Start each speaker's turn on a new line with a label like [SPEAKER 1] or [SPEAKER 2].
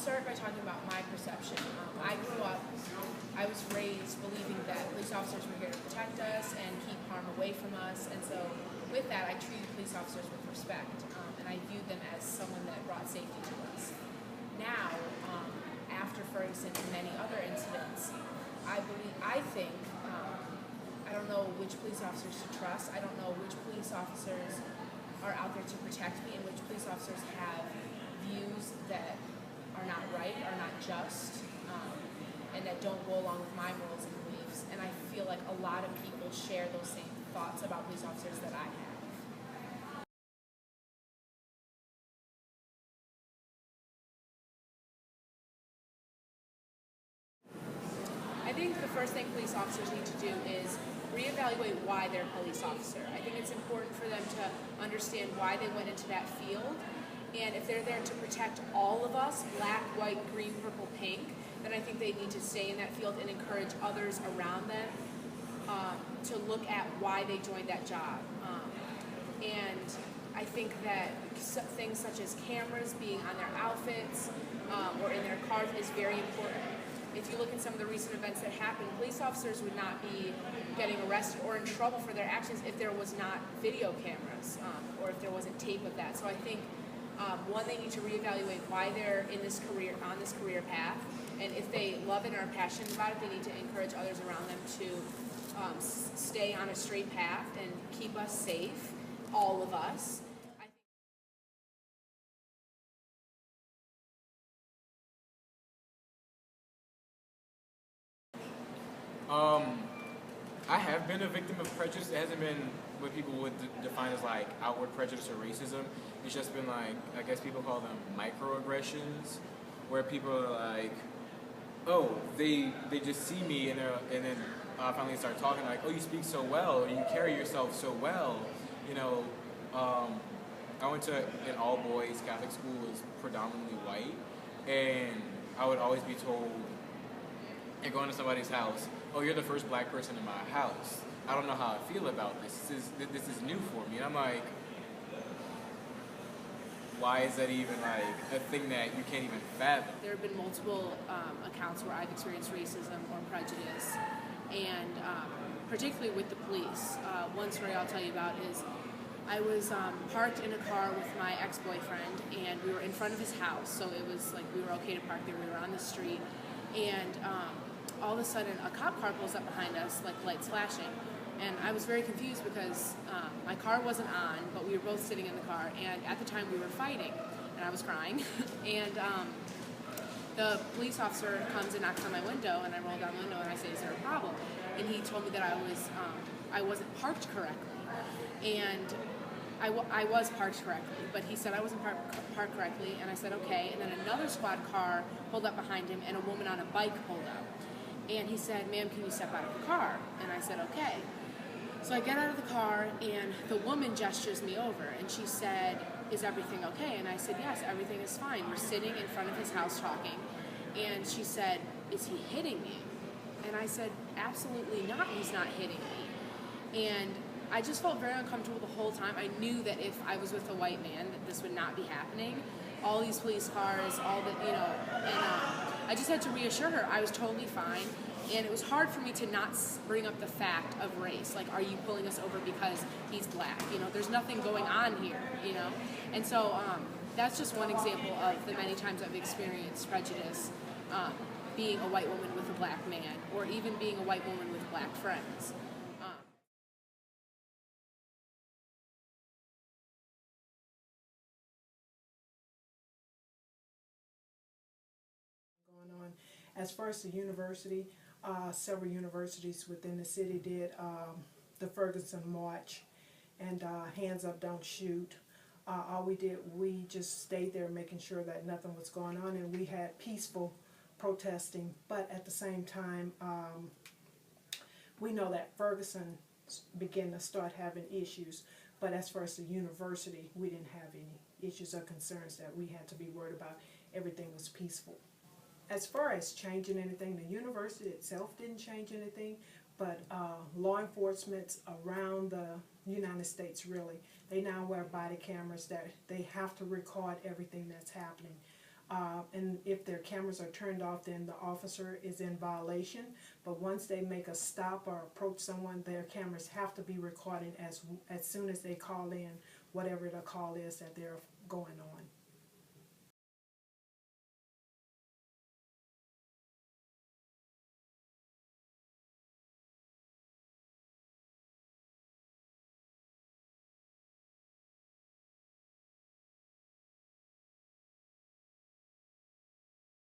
[SPEAKER 1] start by talking about my perception. I grew up, I was raised believing that police officers were here to protect us and keep harm away from us, and so with that I treated police officers with respect, and I viewed them as someone that brought safety to us. Now, after Ferguson and many other incidents, I think, I don't know which police officers to trust. I don't know which police officers are out there to protect me and which police officers have views that are not right, are not just, and that don't go along with my morals and beliefs. And I feel like a lot of people share those same thoughts about police officers that I have. I think the first thing police officers need to do is reevaluate why they're a police officer. I think it's important for them to understand why they went into that field, and if they're there to protect all of us, black, white, green, purple, pink, then I think they need to stay in that field and encourage others around them to look at why they joined that job. And I think that things such as cameras being on their outfits or in their cars is very important. If you look at some of the recent events that happened, police officers would not be getting arrested or in trouble for their actions if there was not video cameras or if there wasn't tape of that. So I think one, they need to reevaluate why they're in this career, on this career path, and if they love it and are passionate about it, they need to encourage others around them to stay on a straight path and keep us safe, all of us.
[SPEAKER 2] I have been a victim of prejudice. It hasn't been what people would define as like outward prejudice or racism. It's just been like, I guess people call them microaggressions, where people are like, oh, they just see me and then finally start talking like, oh, you speak so well, you carry yourself so well. You know, I went to an all boys Catholic school, it was predominantly white, and I would always be told, and going to somebody's house, oh, you're the first black person in my house. I don't know how I feel about this. This is new for me. And I'm like, why is that even like a thing that you can't even fathom?
[SPEAKER 1] There have been multiple accounts where I've experienced racism or prejudice, and particularly with the police. One story I'll tell you about is I was parked in a car with my ex-boyfriend, and we were in front of his house, so it was like we were okay to park there. We were on the street, and all of a sudden a cop car pulls up behind us, like lights flashing, and I was very confused because my car wasn't on, but we were both sitting in the car, and at the time we were fighting, and I was crying, and the police officer comes and knocks on my window, and I roll down the window and I say, is there a problem? And he told me that I wasn't parked correctly, and I was parked correctly, but he said I wasn't parked correctly, and I said okay, and then another squad car pulled up behind him, and a woman on a bike pulled up. And he said, ma'am, can you step out of the car? And I said, okay. So I get out of the car, and the woman gestures me over, and she said, is everything okay? And I said, yes, everything is fine. We're sitting in front of his house talking. And she said, is he hitting me? And I said, absolutely not, he's not hitting me. And I just felt very uncomfortable the whole time. I knew that if I was with a white man, that this would not be happening. All these police cars, all the, you know, and I just had to reassure her I was totally fine, and it was hard for me to not bring up the fact of race. Like, are you pulling us over because he's black? You know, there's nothing going on here, you know? And so that's just one example of the many times I've experienced prejudice, being a white woman with a black man, or even being a white woman with black friends.
[SPEAKER 3] Going on. As far as the university, several universities within the city did the Ferguson March and Hands Up, Don't Shoot. All we did, we just stayed there making sure that nothing was going on, and we had peaceful protesting, but at the same time, we know that Ferguson began to start having issues, but as far as the university, we didn't have any issues or concerns that we had to be worried about. Everything was peaceful. As far as changing anything, the university itself didn't change anything, but law enforcement around the United States, really, they now wear body cameras that they have to record everything that's happening. And if their cameras are turned off, then the officer is in violation. But once they make a stop or approach someone, their cameras have to be recording as soon as they call in whatever the call is that they're going on.